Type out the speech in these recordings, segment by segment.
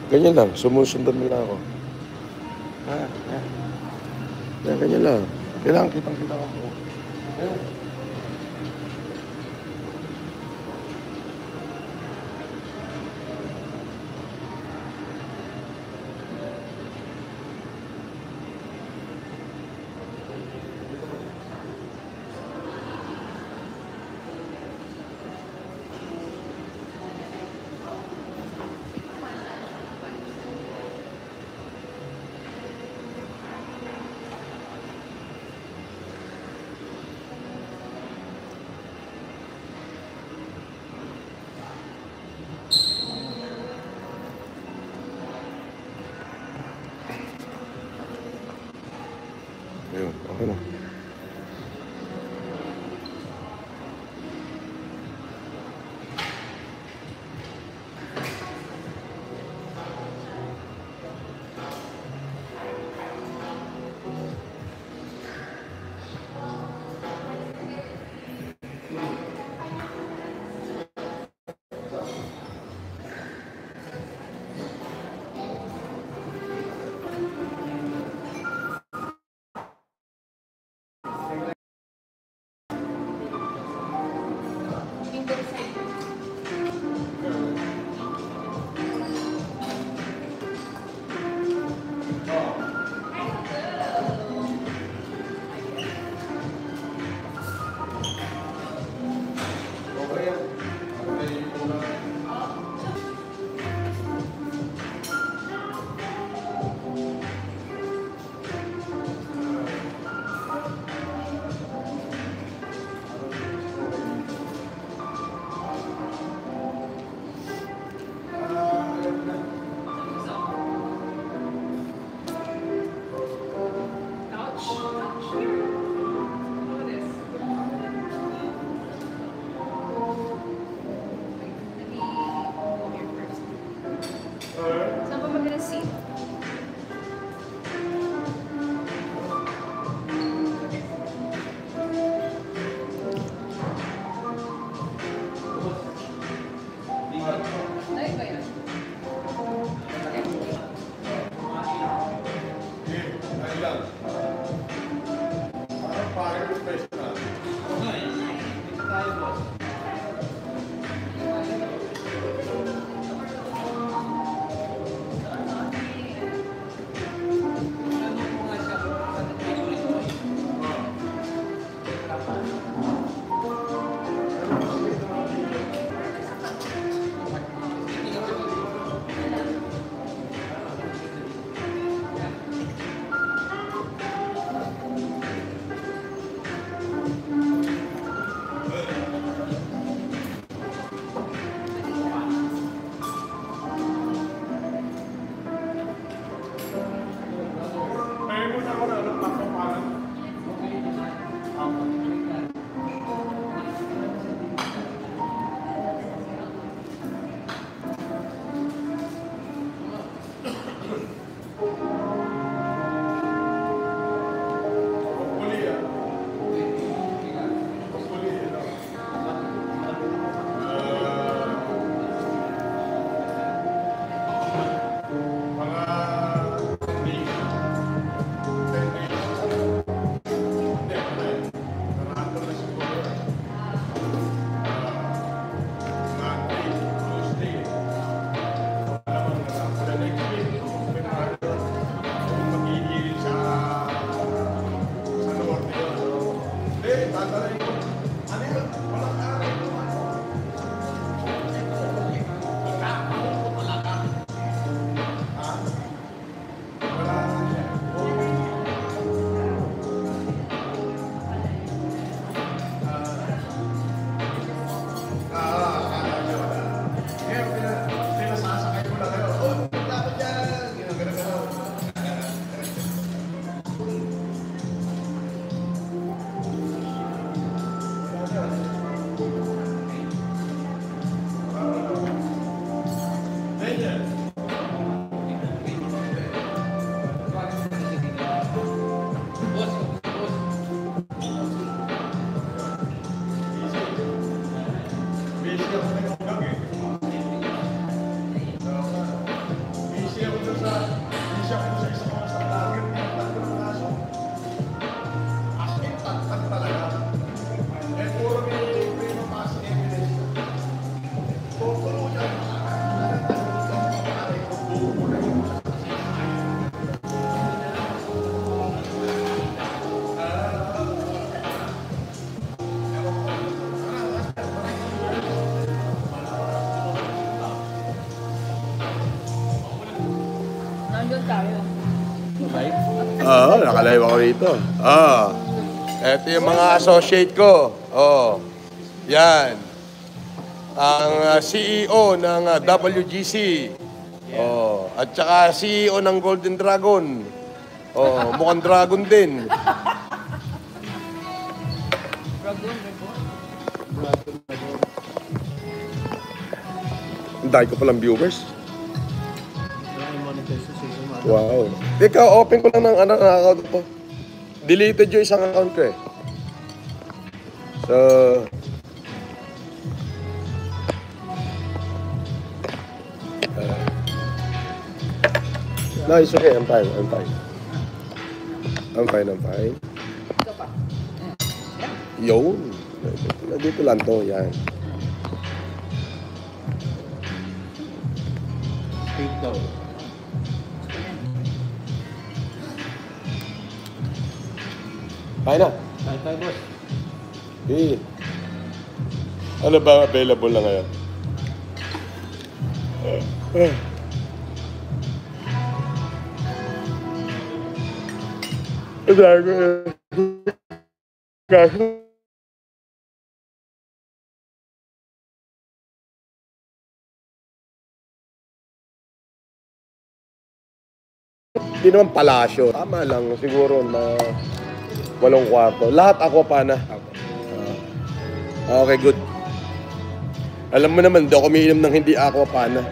Ganyan lang, sumusundan nila ako. Ganyan lang. Kailangan kitang-kita ako. Ayan. Ayun, okay na. Saan pa mag-receive? Ay, ba yan? Hindi siya kung sa isang mga target niya, target ng kaso. As in, tagtag talaga. Eh, puro may mapasok evidence. Tutulo niya. Nandun tayo. Nakalive ako rito. Ito yung mga associate ko. Yan. Ang CEO ng WGC. At saka CEO ng Golden Dragon. Mukhang dragon din. Ang dahil ko palang viewers. Wow. Ikaw, open ko lang ng account ko. Deleted yung isang account ko eh. So... no, it's okay. I'm fine. I'm fine. I'm fine. I'm fine. Ito pa. Yun. Dito lang to. Yan. Dito. Kaya na. Tayo, boss. Eh. Ano ba available na ngayon? Hindi naman palasyo. Tama lang. Siguro na 8 kwarto. Lahat ako pa na. Okay, good. Alam mo naman, di ako umiinom ng hindi aquapana.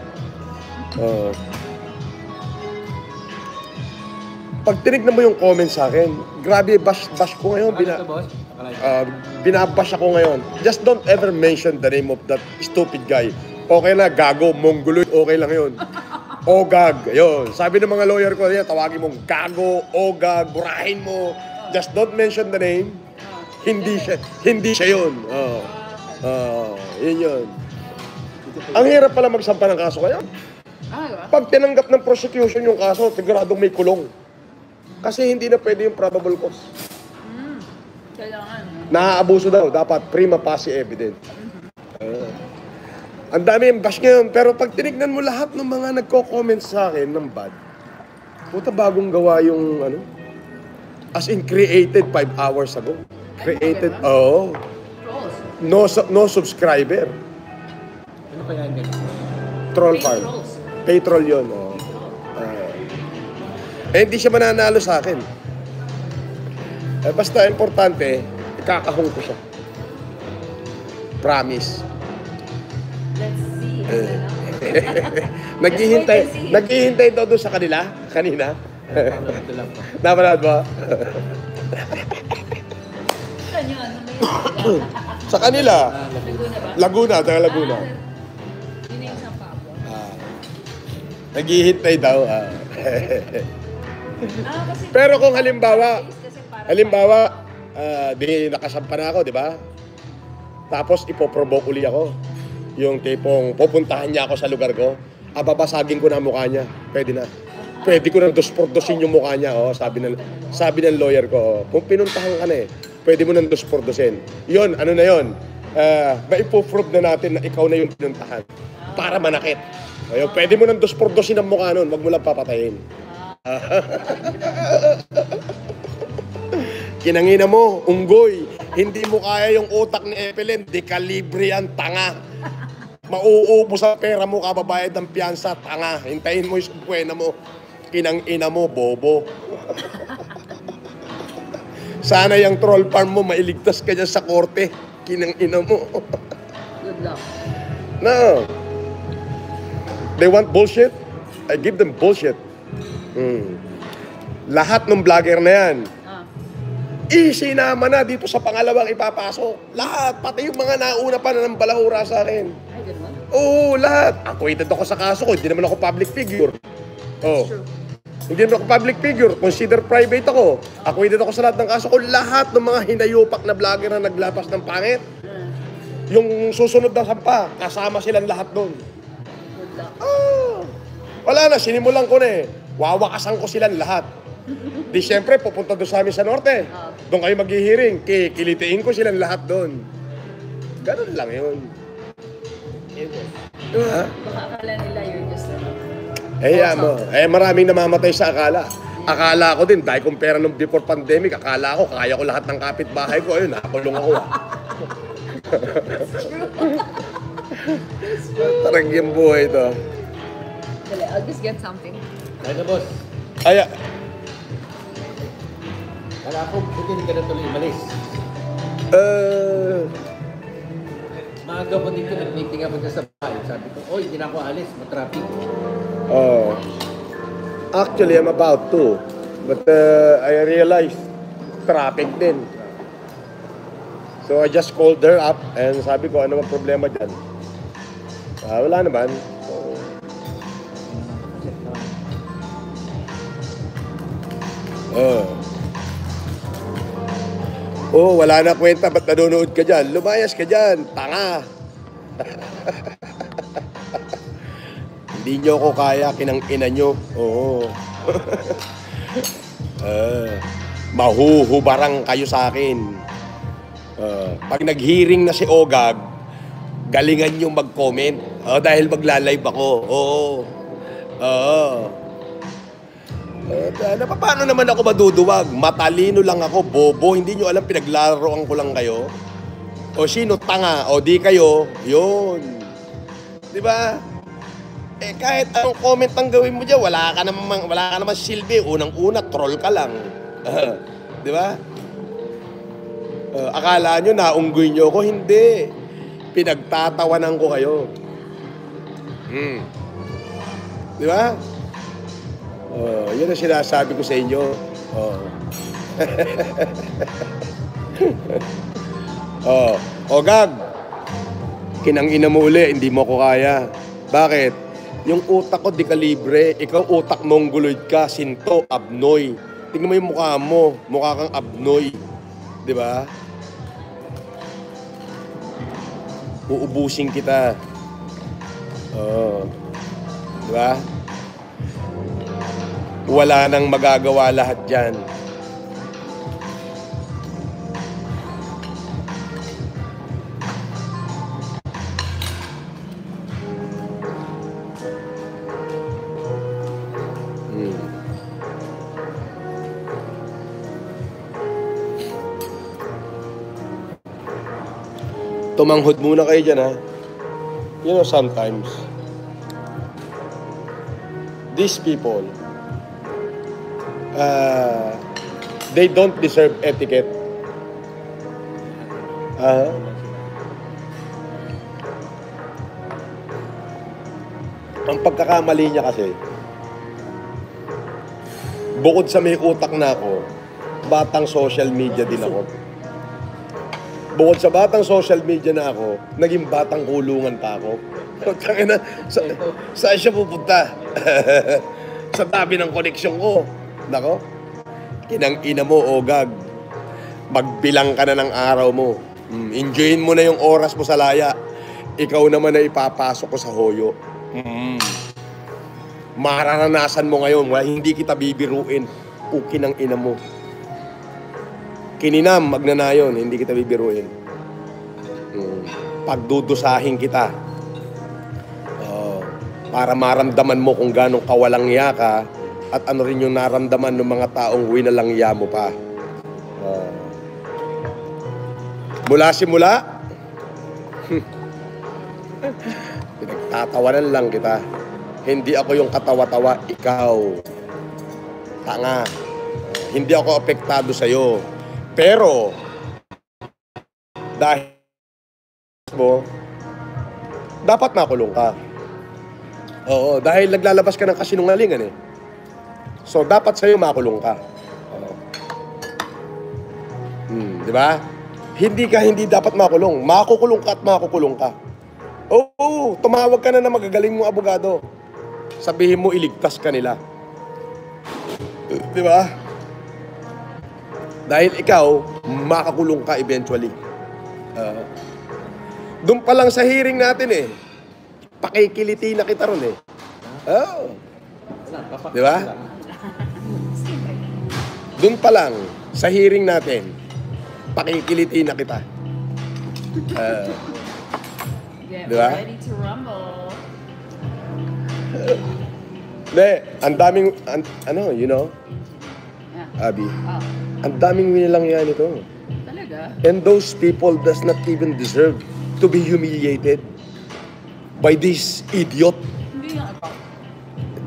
Pag tinignan mo yung comments sa akin, grabe, bash ko ngayon. boss? Binabash ako ngayon. Just don't ever mention the name of that stupid guy. Okay na, gago, mongoloid, okay lang yun. Ogag, yun. Sabi ng mga lawyer ko, tawagin mong gago, ogag, burahin mo. Just don't mention the name. Hindi siya yun. Yun yun. Ang hirap pala magsampa ng kaso kaya. Pag tinanggap ng prosecution yung kaso, siguradong may kulong. Kasi hindi na pwede yung probable cause. Kailangan. Naaabuso daw, dapat prima facie evidence. Ang dami yung bash ngayon, pero pag tinignan mo lahat ng mga nagko-comment sa akin ng bad, puta bagong gawa yung ano, as in created 5 hours ago. Created, Trolls. no subscriber. Ano pa yan, guys? Troll Fake farm. trolls. Patrol yun. Hindi siya mananalo sa akin. Basta importante, ikakahong ko siya. Promise. Let's see. Naghihintay daw doon sa kanila, kanina. Ito lang po. Napanood mo? Saan yun? Ano yun? Sa kanila. Laguna ba? Laguna, taga Laguna. Yun yung isang pabo. Naghihintay daw. Kasi Pero kung halimbawa, kasi di nakasampa na ako, di ba? Tapos ipoprovoke uli ako. Yung tipong pupuntahan niya ako sa lugar ko, babasagin ko na mukha niya. Pwede na. Pwede ko nang dos-por-dosin yung mukha niya. Sabi ng lawyer ko, kung pinuntahan ka na pwede mo nang dos-por-dosin. Yun, ano na yun? Maipo-prove na natin na ikaw na yung pinuntahan. Para manakit. Ayun, pwede mo nang dos-por-dosin ang mukha nun, wag mo lang papatayin. Kinangina mo, unggoy. Hindi mo kaya yung utak ni Evelyn. Di kalibre yan, tanga. Mauubos sa pera mo, kababayad ng piyansa, tanga. Hintayin mo yung buwena mo. Kinangina mo, bobo. Sana yung troll farm mo, mailigtas ka dyan sa korte. Kinangina mo. good luck. No. They want bullshit? I give them bullshit. Lahat ng vlogger na yan, easy naman na dito sa pangalawang ipapasok. Lahat, pati yung mga nauna pa na ng balahura sa akin. Ay, gano'n? Oo, lahat. Acquainted ako sa kaso ko, hindi naman ako public figure. Oh. True. Hindi naman ako public figure. Consider private ako. Acquitted ako sa lahat ng kaso ko. Lahat ng mga hinayupak na vlogger na naglapas ng pangit, yung susunod na sampa, kasama silang lahat doon. Good luck. Wala na, sinimulan ko na eh. Wawakasan ko silang lahat. Di syempre, pupunta doon sa amin sa norte. Doon kayo maghihiring. Kilitiin ko silang lahat doon. Ganun lang yun. Diba? Baka akala nila you're just Mo. Maraming namamatay sa akala. Akala ko din, dahil kung pera nung before pandemic, akala ko, kaya ko lahat ng kapitbahay ko. Ayun, nakakulong ako. Tarang yung buhay ito. Dali, I'll just get something. Kaya na, boss. Ay, Kala ko, buti hindi ka na tuloy umalis. Maaga po dito, nag-meeting ako dyan sa bahay. Sabi ko, oy, hindi na ako alis, matraffic. Actually, I'm about to. But I realized, traffic din. So I just called her up and sabi ko, ano ang problema dyan? Wala naman. Wala na kwenta, ba't nanonood ka dyan? Lumayas ka dyan, tanga. Hindi nyo ako kaya, kinang-ina nyo. Oo. Mahuhubarang kayo sa akin. Pag nag-hearing na si Ogag, galingan nyo mag-comment. Dahil magla-live ako. Paano naman ako maduduwag? Matalino lang ako, bobo. Hindi nyo alam, pinaglaroan ko lang kayo. O sino tanga? O di kayo, yun. Di ba? Kahit anong comment ang gawin mo dyan, wala ka naman silbi. Unang-una, troll ka lang. Di ba? Akala nyo, naunggoy nyo ako? Hindi. Pinagtatawanan ko kayo. Di ba? Yun ang sinasabi ko sa inyo. Gag, kinang-ina mo uli, hindi mo ko kaya. Bakit? Yung utak ko di kalibre, ikaw utak mongoloid ka, sinto, abnoy. Tingnan mo yung mukha mo, mukha kang abnoy. Di ba? Uubusin kita. Di ba? Wala nang magagawa lahat dyan. Tumanghod muna kayo dyan, ha? You know, sometimes, these people, they don't deserve etiquette. Ang pagkakamali niya kasi, bukod sa may utak na ako, batang social media din ako. Bukod sa batang social media na ako, naging batang kulungan pa ako. Saan siya pupunta? Sa tabi ng koneksyon ko. Nako, kinang-ina mo, Ogag. Magbilang ka na ng araw mo. Enjoyin mo na yung oras mo sa laya. Ikaw naman na ipapasok ko sa hoyo. Mararanasan mo ngayon. Hindi kita bibiruin. Kinang-ina mo. Kininam, magnanayon, hindi kita bibiruin. Pagdudusahin kita. Para maramdaman mo kung gano'ng kawalangya ka at ano rin yung naramdaman ng mga taong winalangya mo pa. Mula simula, pinagtatawanan lang kita. Hindi ako yung katawa-tawa, ikaw. Tanga. Hindi ako apektado sa'yo. Pero, dahil mo, dapat makulong ka. Oo, dahil naglalabas ka ng kasinungalingan eh. So, dapat sa'yo makulong ka. Di ba? Hindi dapat makulong. Makukulong ka at makukulong ka. Oo, tumawag ka na ng magagaling mong abogado. Sabihin mo, iligtas ka nila. Di ba? Dahil ikaw, makakulong ka eventually. Doon pa lang sa hearing natin eh, pakikiliti na kita ron eh. Oh. Di ba? Doon pa lang, sa hearing natin, pakikiliti na kita. Get Diba? ready to rumble. Hindi, ang daming, you know, Yeah. Abby, Oh, ang daming nilang yan ito. talaga? And those people does not even deserve to be humiliated by this idiot. Hindi nga ako.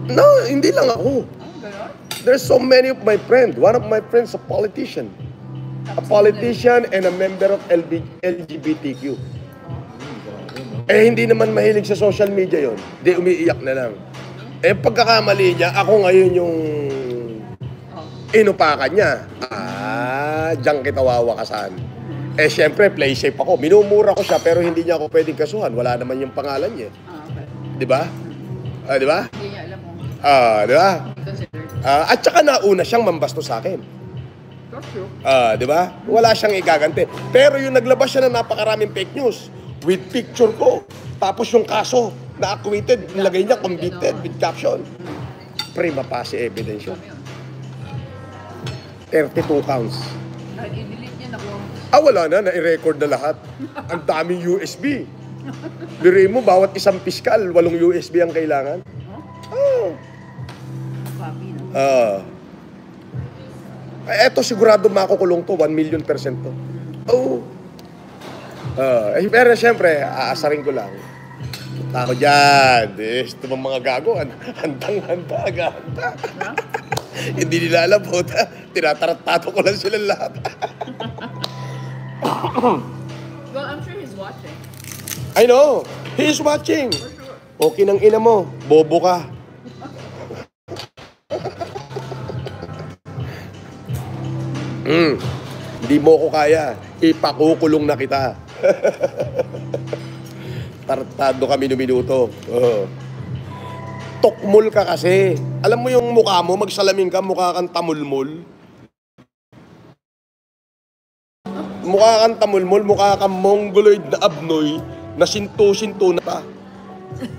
No, hindi lang ako. Ganon? There's so many of my friends. One of my friends, a politician. A politician and a member of LGBTQ. Eh, hindi naman mahilig sa social media yon. Di umiiyak na lang. Eh, pagkakamali niya, ako ngayon yung inupakan niya. Diyan kita wawakasan. Eh, syempre, play safe ako. Minumura ko siya, pero hindi niya ako pwedeng kasuhan. Wala naman yung pangalan niya. Okay. Di ba? Di ba? Hindi niya alam kung Di ba? considered. At saka nauna siyang mambasto sa akin. That's true. Di ba? Wala siyang igagante. Pero yung naglabas siya ng napakaraming fake news with picture ko. Tapos yung kaso na acquitted, nilagay niya convicted with caption. Prima facie evidence yun. Kami yun. 32 counts. Kahit i-delete niya na kung Wala na, na-record na lahat. Ang daming USB. Biri mo, bawat isang piskal, 8 USB ang kailangan. copy na. Eto sigurado makukulong to, 1,000,000% to. Pero siyempre, aasarin ko lang. Punta ako dyan. Ito mga gago, handang-handa, agahanda. Hindi nila alam po, tinatarat-tato ko lang sila lahat. Well, I'm sure he's watching. I know, he's watching. For sure. Okay ng ina mo, bobo ka. Hindi mo ko kaya, ipakukulong na kita. Tartado kami ng minuto. Tokmol ka kasi. Alam mo yung mukha mo, magsalamin ka, mukha kang tamulmul. Mukha kang tamulmul, mukha kang mongoloid na abnoy na sinto-sinto na ta.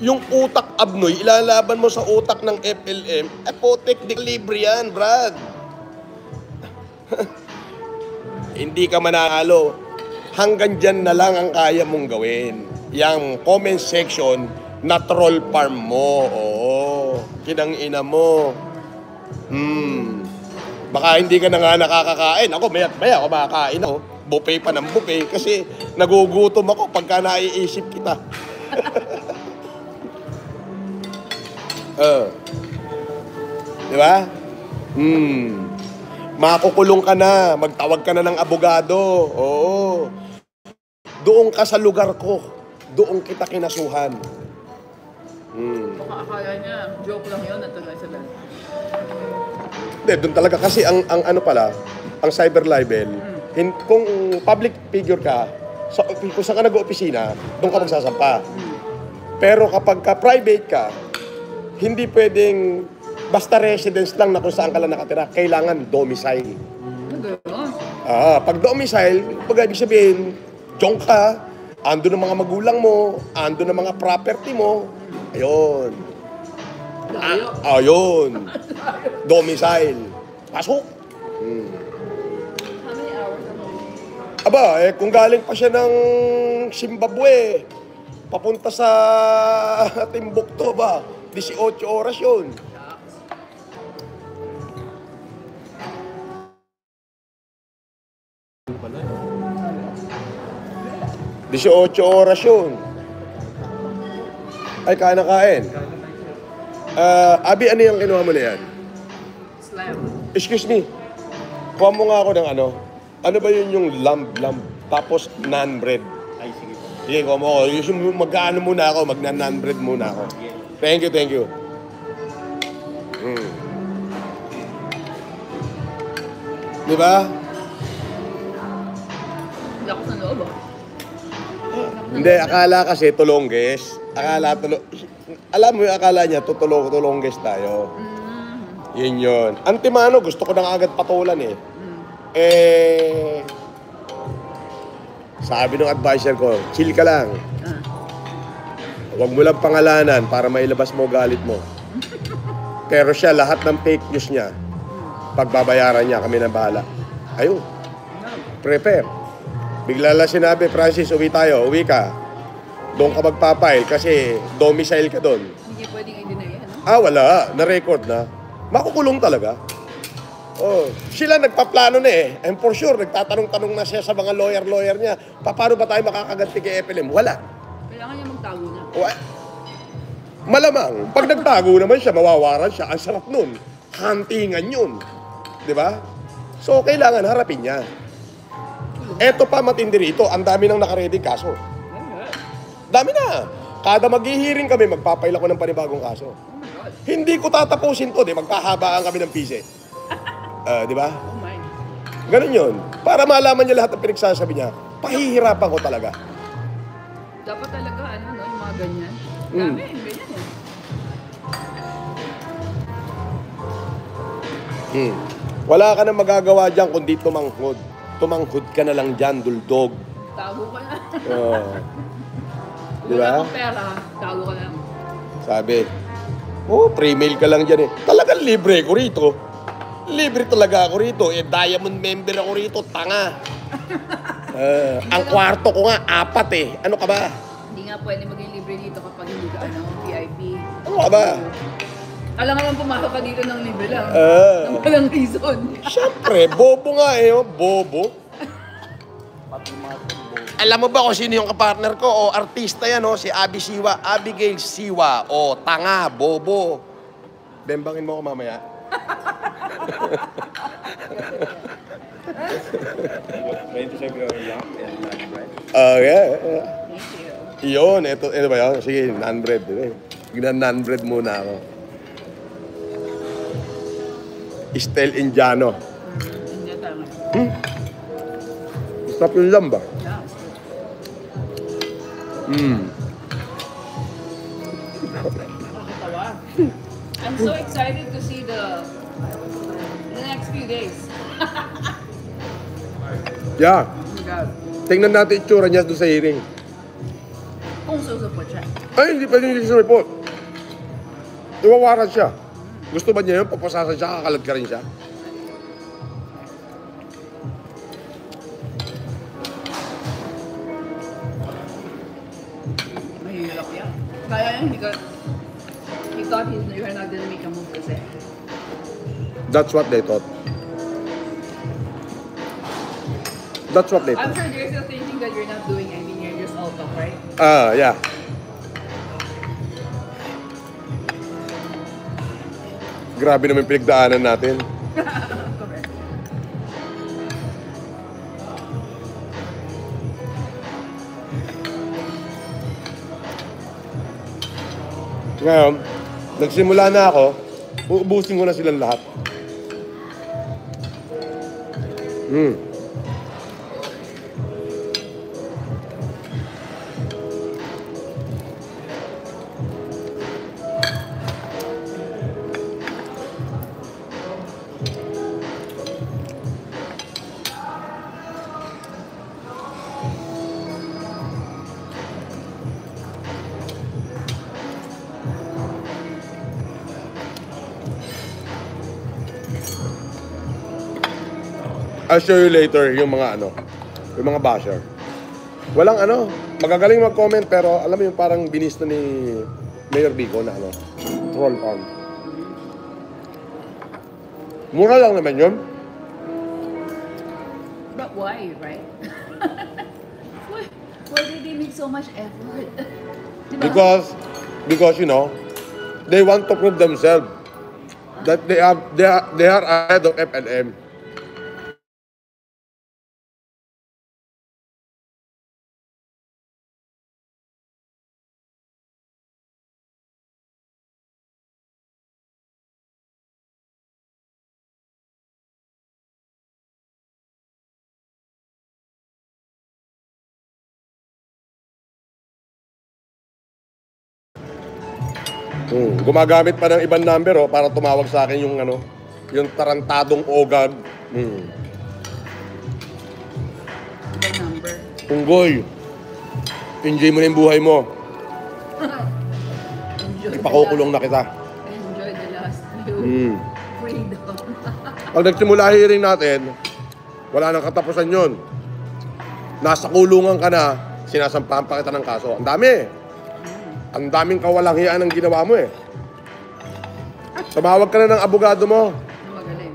Yung utak abnoy, ilalaban mo sa utak ng FLM, potek di libre yan, Brad. Hindi ka manalo. Hanggang dyan na lang ang kaya mong gawin. Yang comment section na troll farm mo. Oo. Kinang-ina mo. Baka hindi ka na nga nakakakain. Ako, maya ako makakain ako. Buffet pa ng buffet. Kasi nagugutom ako pagka naiisip kita. Di ba? Makukulong ka na. Magtawag ka na ng abogado. Oo. Doon ka sa lugar ko. Doon kita kinasuhan. Baka akala niya, joke lang yun at talaga sila. Hindi, doon talaga. Kasi ang ano pala, ang cyber libel, kung public figure ka, kung saan ka nag-opisina, doon ka magsasampa. Pero kapag ka private ka, hindi pwedeng basta residence lang na kung saan ka lang nakatira. Kailangan domicile. Gano'n? Pag domicile, pag ibig sabihin, diyong ka, ando ng mga magulang mo, ando ng mga property mo, ayun. Layo. Ayun. Domicile. Pasok. How many hours a month? Aba, kung galing pa siya ng Zimbabwe, papunta sa Timbuktu ba, 18 oras yun. 18 oras yun. Ay, kain. Abi, ano yung kinuha mo na yan? Slam. Excuse me. Kuha mo nga ako ng ano. Ano ba yun yung lamb, tapos naan bread? Ay, sige po. Sige, kuha mo ako. Yung mag-ano muna ako, magna-naan bread muna ako. Thank you. Di ba? Hindi ako sa loob ah. Hindi, akala kasi tulongges. Alam mo yung akala niya, tulongges tayo. Yun yun. Antimano, gusto ko na agad patulan eh. Sabi ng advisor ko, chill ka lang. Huwag mo lang pangalanan para mailabas mo galit mo. Pero siya, lahat ng fake news niya, pagbabayaran niya, kami na bahala. Ayun. Prepare. Bigla lang sinabi, Francis, uwi tayo, uwi ka. Doon ka magpapail kasi domicile ka doon. Hindi pwedeng i-deny yan. Wala. Na-record na. Makukulong talaga. Oh, sila nagpaplano na eh. And for sure, nagtatanong-tanong na siya sa mga lawyer niya. Paano ba tayo makakaganti kay FLM? Wala. Kailangan niya magtago na. Malamang, pag nagtago naman siya, mawawaran siya. Ang sarap nun. Huntingan yun. Di ba? So, kailangan harapin niya. Eto pa matindi rito, ang dami nang nakaready kaso. Dami na. Kada maghihiring kami, magpapail ako ng panibagong kaso. Hindi ko tatapusin to, magpahabaan kami ng pise. Di ba? Oh my. Ganun yun. Para malaman niya lahat ng pinagsasabi niya, pahihirapan ko talaga. Dapat talaga, no, yung mga ganyan. Dami, ganyan eh. Wala ka na magagawa dyan kundi tumangkod. Tumangkod ka na lang dyan, duldog. Tago ka na. Di ba? Wala kang pera, tago ka lang. Sabi, pre-mail ka lang dyan eh. Talagang libre ko rito. Libre talaga ako rito. Diamond member ako rito, tanga. Ang kwarto ko nga, 4 eh. Ano ka ba? Hindi nga pwede maging libre dito kapag hindi ka VIP. Ano ka ba? Alam nga naman pumasok ka dito ng libre lang. Nang walang reason. Siyempre, bobo nga eh. Bobo. Alam mo ba kung sino yung kapartner ko? Artista yan, si Abby Siwa. Abigail Siwa. Tanga, bobo. Bembangin mo ako mamaya. Yeah. Thank you. Yun, ito ba yun? Sige, non-bread. Non-bread muna ako. Estel Indiano. Hindi tama. Stop yung lamba. Yeah. Nakakatawa. I'm so excited to see the next few days. Yeah. Oh my God. Tingnan natin itsura niya doon sa hearing. Kung susupot siya. Ay, hindi pwede hindi sa report. Iwawaran siya. Gusto ba niya yun? Papasasan siya, kakalad ka rin siya. Mahirap yan. Kaya yan, he thought you're not gonna make a move kasi. That's what they thought. That's what they I'm thought. sure they're still thinking that you're not doing anything, you're just all talk, right? Yeah. Grabe naman pinagdaanan natin. Correct. Ngayon, nagsimula na ako, uubusin ko na silang lahat. I'll show you later yung mga yung mga basher. Walang magagaling mag-comment pero alam mo yung parang binista ni Mayor Vico na troll farm. Mura lang naman yun. But why, right? Why did they make so much effort? Diba? Because they want to prove themselves that they are ahead of FLM. Gumagamit pa ng ibang number para tumawag sa akin yung yung tarantadong Ogag. Ibang number. Unggoy, enjoy mo na yung buhay mo. Ipakukulong na kita. Enjoy the last few. Freedom. Pag nagsimula hearing natin, wala nang katapusan yon. Nasa kulungan ka na, sinasampahan pa kita ng kaso. Ang dami. Ang daming kawalanghiyaan ang ginawa mo Tumawag ka na ng abogado mo. Magaling.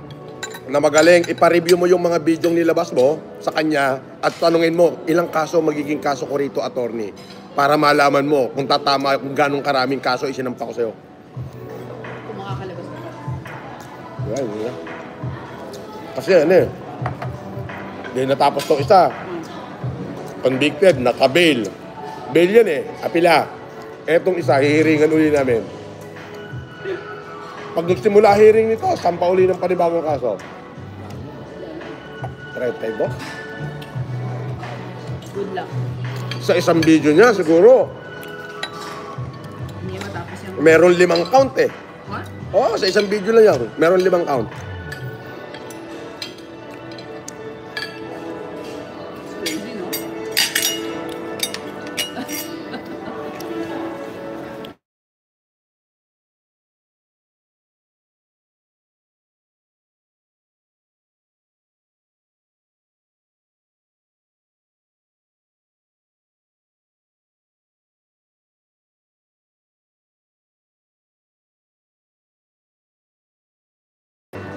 Na magaling, ipa-review mo yung mga bidyong nilabas mo sa kanya at tanungin mo, ilang kaso magiging kaso ko rito, attorney? Para malaman mo kung tatama, kung ganong karaming kaso isinampa ko sa'yo. Kung makakalabas ka. Yan. Kasi hindi natapos tong isa. Convicted, naka-bail. Bail yan apila. Etong isa, hihiringan uli namin. Pag nagsimula hearing nito, sampa uli ng panibagong kaso. Right time ba? Good luck. Sa isang video niya, siguro, Hindi matapos yung... meron 5 count What? Oo, sa isang video lang yan. Meron 5 count. It's crazy, no?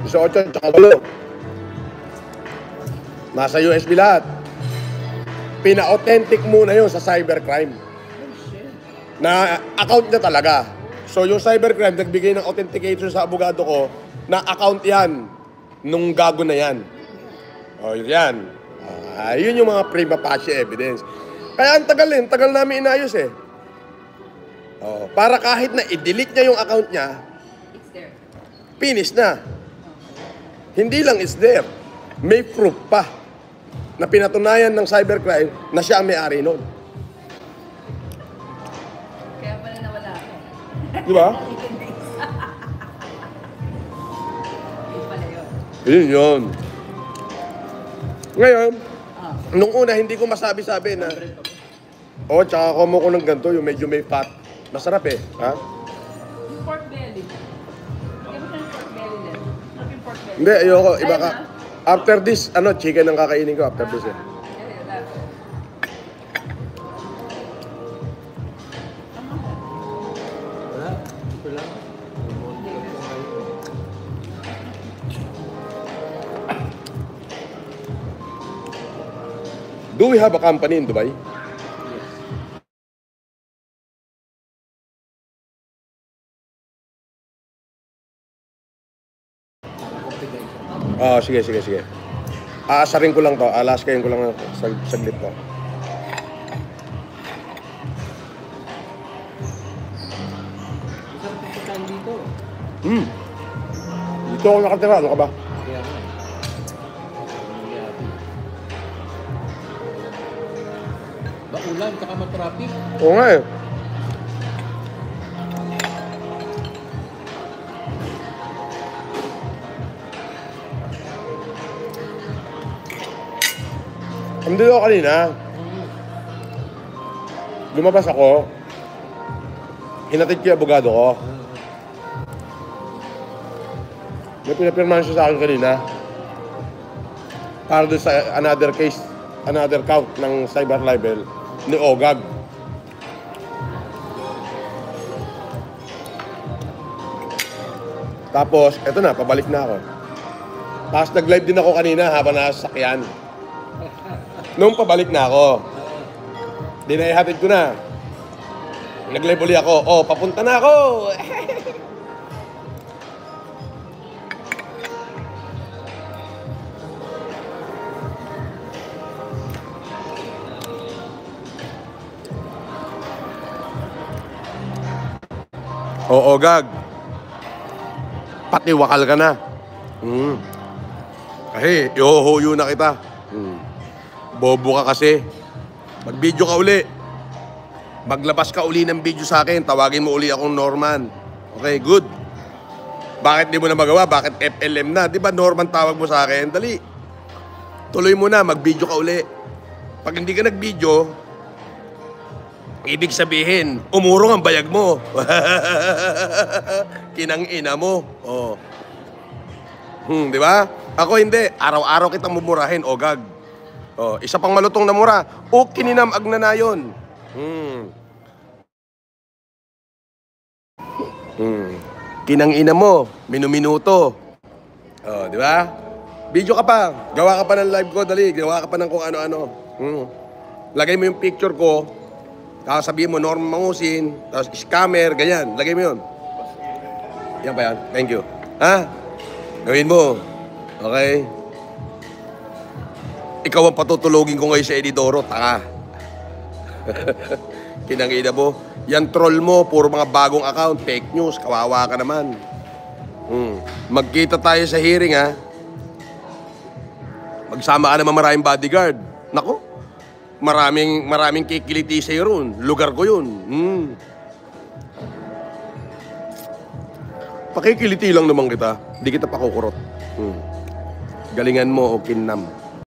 Isa 8 tsaka 8. Nasa USB lahat. Pina-authentic muna yun sa cybercrime. Oh, shit. Na account niya talaga. So yung cybercrime, nagbigay ng authentication sa abogado ko na account yan nung gago na yan. O, yan. Yun yung mga prima facie evidence. Kaya ang tagal namin inayos para kahit na i-delete niya yung account niya, It's there. finish na. Hindi lang is there. May proof pa na pinatunayan ng cybercrime na siya ang may-ari nun. Kaya pala nawala ako. Di ba? Yun pala yun. Yun. Ngayon, nung una, hindi ko masabi-sabi na, tsaka kumo ko ng ganito, yung medyo may fat. Masarap ha? Yung pork belly. Kaya ba yung pork belly din? Yung pork belly. Hindi, ayoko. Iba Ayun ka. na. After this, chicken ang kakainin ko after this Ayun, that. Wala. Ito lang. Do we have a company in Dubai? Sige. Aasarin ko lang to. Alaskayin ko lang saglit to. Isang pagkakaan dito. Dito ako nakatira. Ano ka ba? Kaya nga. Nangyari. Baulan, tsaka matraffic. Oo nga Hindi ako kanina. Lumabas ako. Hinatid ko yung abogado ko. May pinapirmahan siya sa akin kanina. Para doon sa another case, another count ng cyber libel ni Ogag. Tapos, eto na, pabalik na ako. Tapos nag-live din ako kanina habang nasa sakyan. Nung pabalik na ako, dinaihatid ko na. Nag-live uli ako. Papunta na ako! Oo, Gag. Pati wakal ka na. Kasi, ihohoyo na kita. Bobo ka kasi. Mag-video ka uli. Maglabas ka uli ng video sa akin. Tawagin mo uli akong Norman. Okay, good. Bakit di mo na magawa? Bakit FLM na? Di ba Norman tawag mo sa akin? Dali. Tuloy mo na, mag-video ka uli. Pag hindi ka nag-video, ibig sabihin, umurong ang bayag mo. Kinang-ina mo. Oh. Di ba? Ako hindi. Araw-araw kitang mumurahin, ogag. Oh, isa pang malutong na mura. O kininam agnanayon. Kinang-ina mo, minuminuto. Oh, di ba? Video ka pa. Gawa ka pa ng live ko, dali. Gawa ka pa ng kung ano-ano. Lagay mo yung picture ko. Tapos sabihin mo, Norman Mangusin. Tapos scammer, ganyan. Lagay mo yun. Yan ba yan? Thank you. Ha? Gawin mo. Okay? Ikaw ang patutulogin ko ngayon sa Edidoro. Taka. Kinang-ina mo. Yan troll mo, puro mga bagong account, fake news, kawawa ka naman. Magkita tayo sa hearing, ha? Magsama ka naman maraming bodyguard. Nako, maraming kikiliti sa'yo ron. Lugar ko yun. Pakikiliti lang naman kita. Hindi kita pakukurot. Galingan mo o kinam.